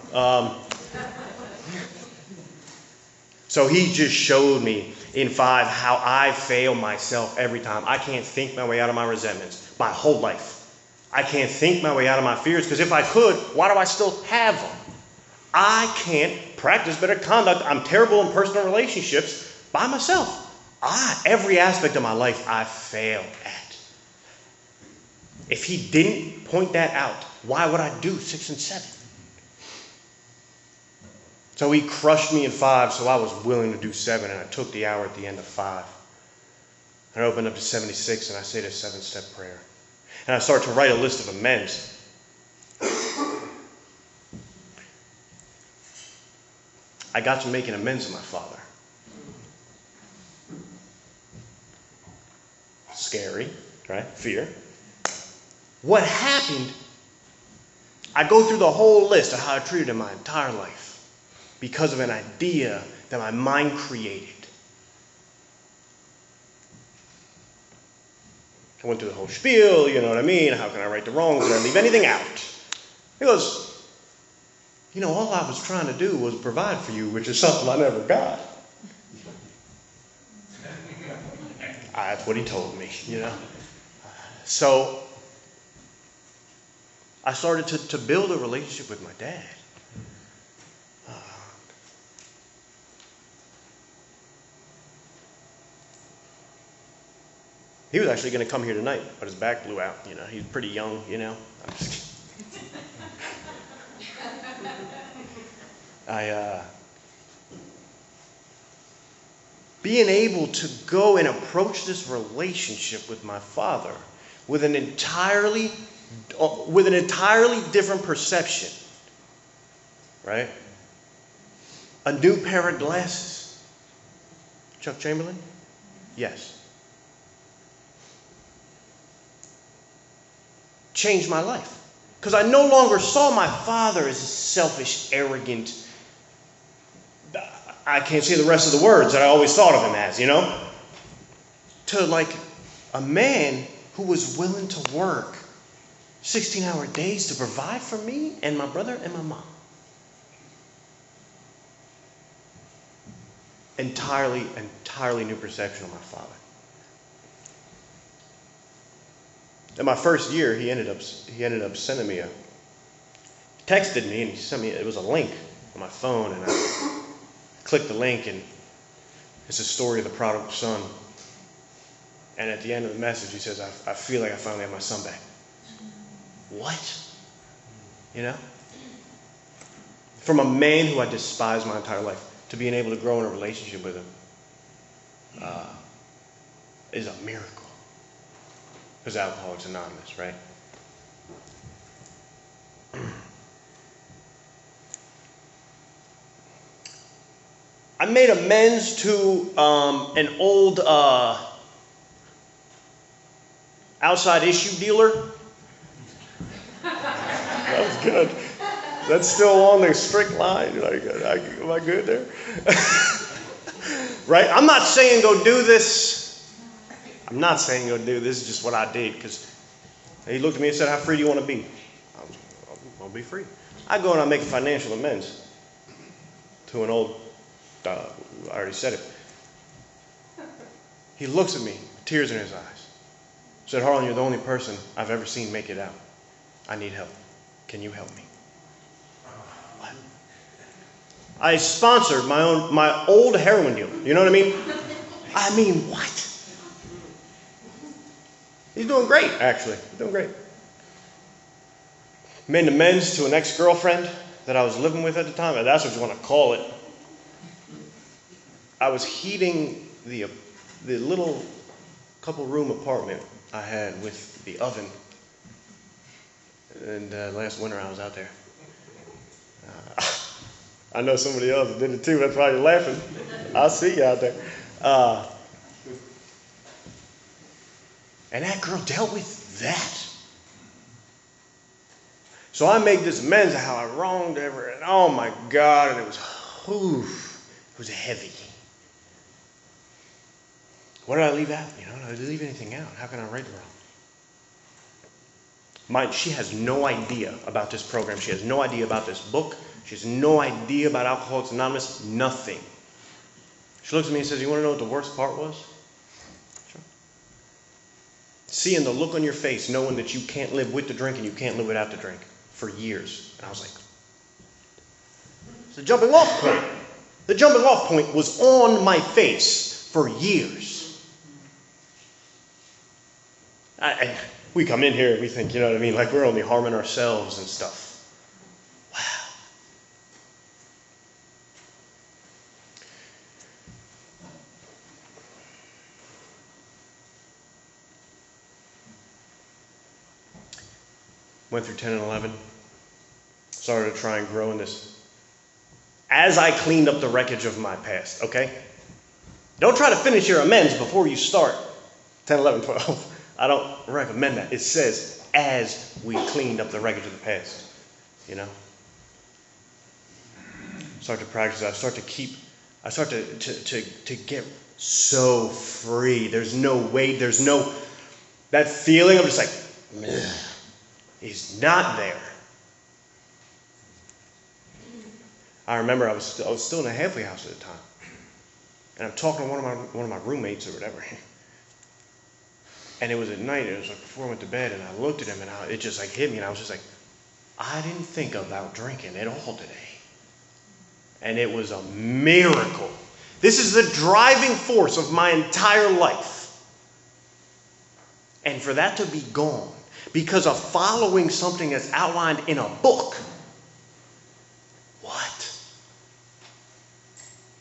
So he just showed me in 5 how I fail myself every time. I can't think my way out of my resentments my whole life. I can't think my way out of my fears, because if I could, why do I still have them? I can't practice better conduct. I'm terrible in personal relationships by myself. Every aspect of my life I fail at. If he didn't point that out, why would I do 6 and 7? So he crushed me in 5, so I was willing to do 7, and I took the hour at the end of 5. And I opened up to 76, and I said a 7-step prayer. And I started to write a list of amends. I got to making amends to my father. Scary, right? Fear. What happened, I go through the whole list of how I treated him my entire life because of an idea that my mind created. I went through the whole spiel, you know what I mean? How can I right the wrongs? Did I leave anything out? He goes, all I was trying to do was provide for you, which is something I never got. That's what he told me, So I started to build a relationship with my dad. He was actually going to come here tonight, but his back blew out. He's pretty young, I'm just kidding. Being able to go and approach this relationship with my father with an entirely different perception, right? A new pair of glasses. Chuck Chamberlain? Yes. Changed my life. Because I no longer saw my father as a selfish, arrogant. I can't say the rest of the words that I always thought of him as, you know? To like a man who was willing to work 16-hour days to provide for me and my brother and my mom. Entirely new perception of my father. In my first year, he ended up sending me texted me, and he sent me, it was a link on my phone, and I clicked the link, and it's a story of the prodigal son. And at the end of the message, he says, I feel like I finally have my son back. What? You know? From a man who I despised my entire life, to being able to grow in a relationship with him is a miracle. Because Alcoholics Anonymous, right? I made amends to an old outside issue dealer. That was good. That's still on the strict line. Like, am I good there? Right? I'm not saying go do this. I'm not saying go do this. It's just what I did. Because he looked at me and said, how free do you want to be? I'll be free. I go and I make a financial amends to an old, I already said it. He looks at me, tears in his eyes. Said, Harlan, you're the only person I've ever seen make it out. I need help. Can you help me? What? I sponsored my old heroin dealer. You know what I mean? I mean, what? He's doing great, actually. He's doing great. Made amends to an ex-girlfriend that I was living with at the time. That's what you want to call it. I was heating the little couple-room apartment I had with the oven. And last winter I was out there. I know somebody else did it too. That's why you're laughing. I'll see you out there. And that girl dealt with that. So I made this amends of how I wronged her. And oh my God, and it was heavy. What did I leave out? You know, did I leave anything out? How can I right the wrong? She has no idea about this program. She has no idea about this book. She has no idea about Alcoholics Anonymous. Nothing. She looks at me and says, you want to know what the worst part was? Sure. Seeing the look on your face, knowing that you can't live with the drink and you can't live without the drink for years. And I was like, it's the jumping off point. The jumping off point was on my face for years. We come in here and we think, you know what I mean, like we're only harming ourselves and stuff. Wow. Went through 10 and 11. Started to try and grow in this. As I cleaned up the wreckage of my past, okay? Don't try to finish your amends before you start 10, 11, 12. I don't recommend that. It says, as we cleaned up the wreckage of the past, you know? Start to practice. I start to get so free. There's no weight. There's no, that feeling of just like, is not there. I remember I was still in a halfway house at the time. And I'm talking to one of my roommates or whatever. And it was at night, it was like before I went to bed, and I looked at him, and it just like hit me, and I was just like, I didn't think about drinking at all today. And it was a miracle. This is the driving force of my entire life. And for that to be gone because of following something that's outlined in a book. What?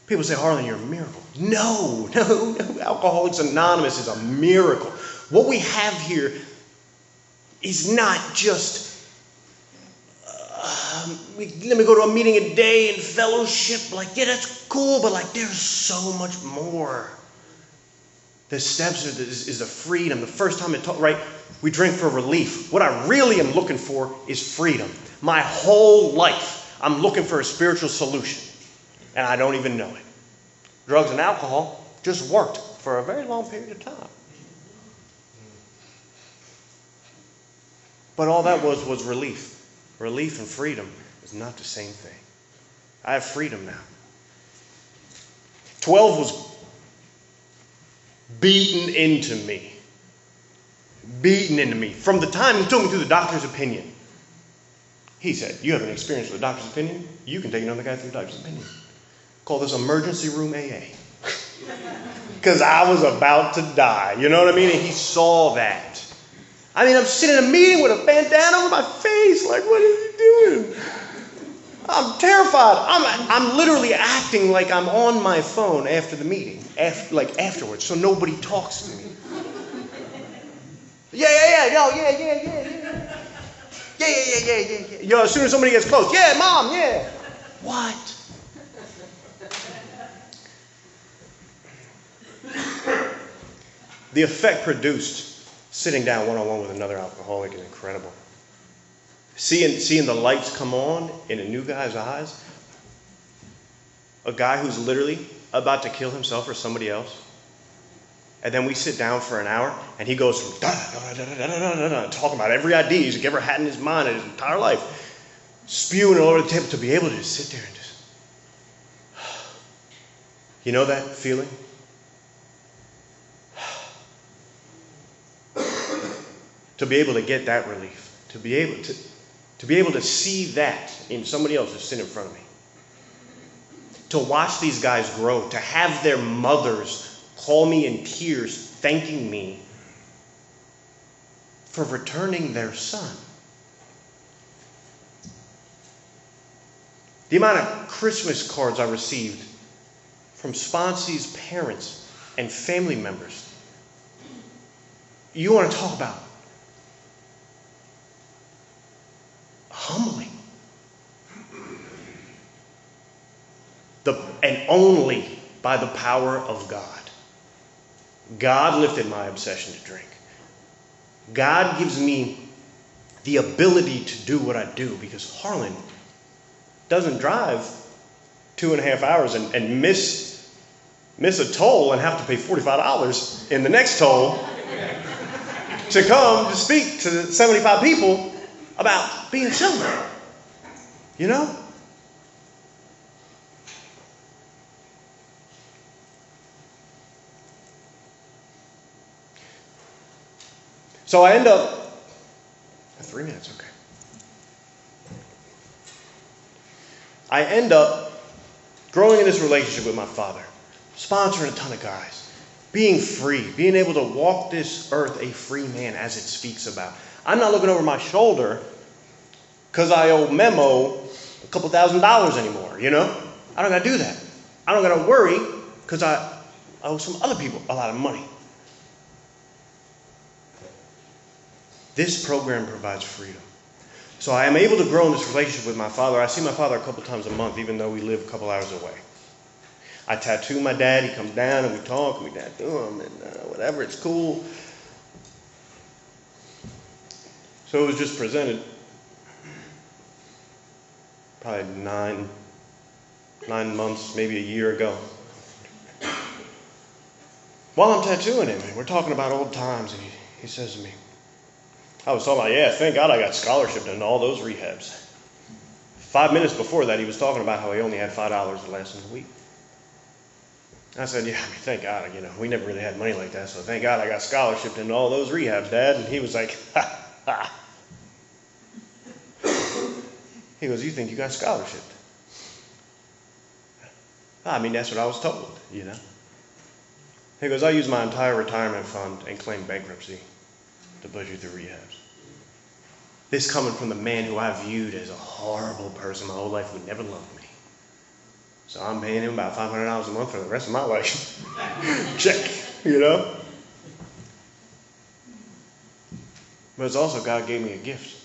People say, Harlan, you're a miracle. No. Alcoholics Anonymous is a miracle. What we have here is not just, let me go to a meeting a day and fellowship. Like, yeah, that's cool, but like, there's so much more. The steps is the freedom. The first time right? We drink for relief. What I really am looking for is freedom. My whole life, I'm looking for a spiritual solution, and I don't even know it. drugs and alcohol just worked for a very long period of time. But all that was relief. Relief and freedom is not the same thing. I have freedom now. 12 was beaten into me. Beaten into me. From the time he took me through the doctor's opinion. He said, you have an experience with a doctor's opinion? You can take another guy through the doctor's opinion. Call this emergency room AA. Because I was about to die. You know what I mean? And he saw that. I mean, I'm sitting in a meeting with a bandana over my face. Like, what is he doing? I'm terrified. I'm literally acting like I'm on my phone after the meeting. Afterwards. So nobody talks to me. Yeah. Yo, as soon as somebody gets close, yeah, Mom, yeah. What? The effect produced sitting down one-on-one with another alcoholic is incredible. Seeing the lights come on in a new guy's eyes, a guy who's literally about to kill himself or somebody else, and then we sit down for an hour, and he goes from talking about every idea he's ever had in his mind in his entire life, spewing it all over the table, to be able to just sit there and just, you know that feeling? To be able to get that relief, to be able to see that in somebody else that's sitting in front of me, to watch these guys grow, to have their mothers call me in tears, thanking me for returning their son. The amount of Christmas cards I received from sponsees' parents and family members. You want to talk about humbling. And only by the power of God. God lifted my obsession to drink. God gives me the ability to do what I do because Harlan doesn't drive 2.5 hours and miss a toll and have to pay $45 in the next toll to come to speak to 75 people about being sober. You know? So I end up, 3 minutes, okay. I end up growing in this relationship with my father, sponsoring a ton of guys, being free, being able to walk this earth a free man as it speaks about. I'm not looking over my shoulder because I owe Memo a couple $1,000s anymore, you know? I don't got to do that. I don't got to worry because I owe some other people a lot of money. This program provides freedom. So I am able to grow in this relationship with my father. I see my father a couple times a month, even though we live a couple hours away. I tattoo my dad. He comes down and we talk and we tattoo him and whatever. It's cool. So it was just presented probably nine months, maybe a year ago. While I'm tattooing him, and we're talking about old times, and he says to me, I was talking about, yeah, thank God I got scholarship into all those rehabs. 5 minutes before that, he was talking about how he only had $5 to last him a week. I said, yeah, thank God, we never really had money like that, so thank God I got scholarship into all those rehabs, Dad. And he was like, ha, ha. He goes, you think you got scholarship? That's what I was told, He goes, I used my entire retirement fund and claimed bankruptcy to put you through rehabs. This coming from the man who I viewed as a horrible person my whole life, who never loved me. So I'm paying him about $500 a month for the rest of my life. Check, But it's also God gave me a gift.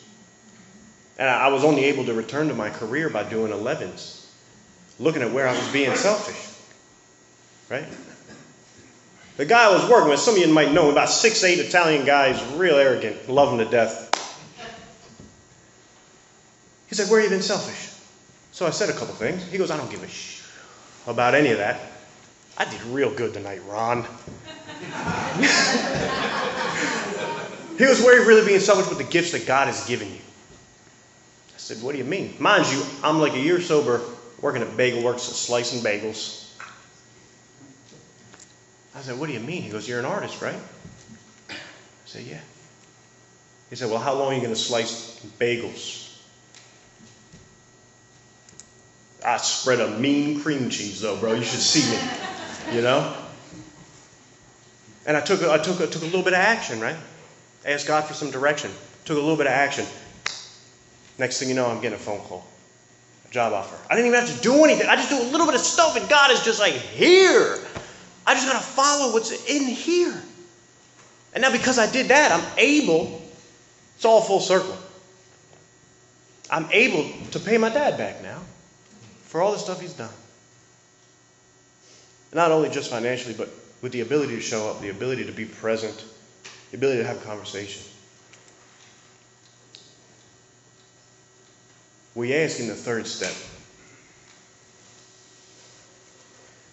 And I was only able to return to my career by doing 11s, looking at where I was being selfish, right? The guy I was working with, some of you might know him, about 6'8" Italian guy, he's real arrogant, love him to death. He's like, where have you been selfish? So I said a couple things. He goes, I don't give a about any of that. I did real good tonight, Ron. He was worried really being selfish with the gifts that God has given you. I said, what do you mean? Mind you, I'm like a year sober, working at Bagel Works, slicing bagels. I said, what do you mean? He goes, you're an artist, right? I said, yeah. He said, well, how long are you going to slice bagels? I spread a mean cream cheese, though, bro. You should see me, you know? And I took a little bit of action, right? Asked God for some direction. Took a little bit of action. Next thing you know, I'm getting a phone call. A job offer. I didn't even have to do anything. I just do a little bit of stuff, and God is just like, here. I just got to follow what's in here. And now because I did that, I'm able, it's all full circle. I'm able to pay my dad back now for all the stuff he's done. Not only just financially, but with the ability to show up, the ability to be present, the ability to have a conversation. We ask in the third step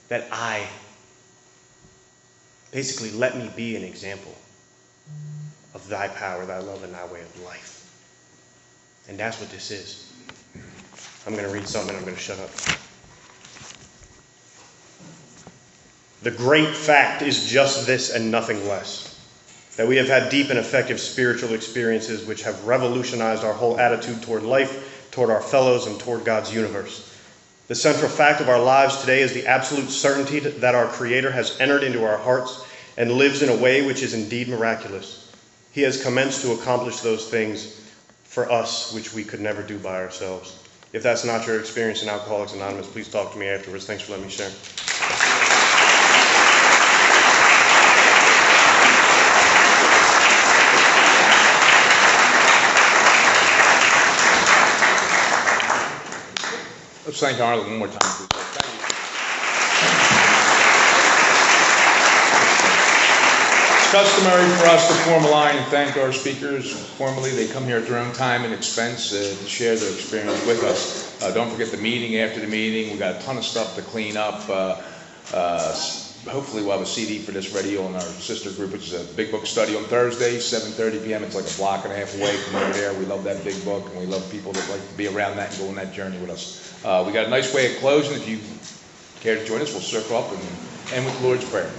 that basically let me be an example of thy power, thy love, and thy way of life. And that's what this is. I'm going to read something and I'm going to shut up. The great fact is just this and nothing less. That we have had deep and effective spiritual experiences which have revolutionized our whole attitude toward life, toward our fellows, and toward God's universe. The central fact of our lives today is the absolute certainty that our Creator has entered into our hearts and lives in a way which is indeed miraculous. He has commenced to accomplish those things for us which we could never do by ourselves. If that's not your experience in Alcoholics Anonymous, please talk to me afterwards. Thanks for letting me share. Let's thank Harlan one more time, please. Thank you. It's customary for us to form a line and thank our speakers formally. They come here at their own time and expense to share their experience with us. Don't forget the meeting after the meeting. We've got a ton of stuff to clean up. Hopefully we'll have a CD for this ready on our sister group, which is a big book study on Thursday, 7:30 p.m. It's like a block and a half away from over there. We love that big book, and we love people that like to be around that and go on that journey with us. We got a nice way of closing. If you care to join us, we'll circle up and end with the Lord's Prayer.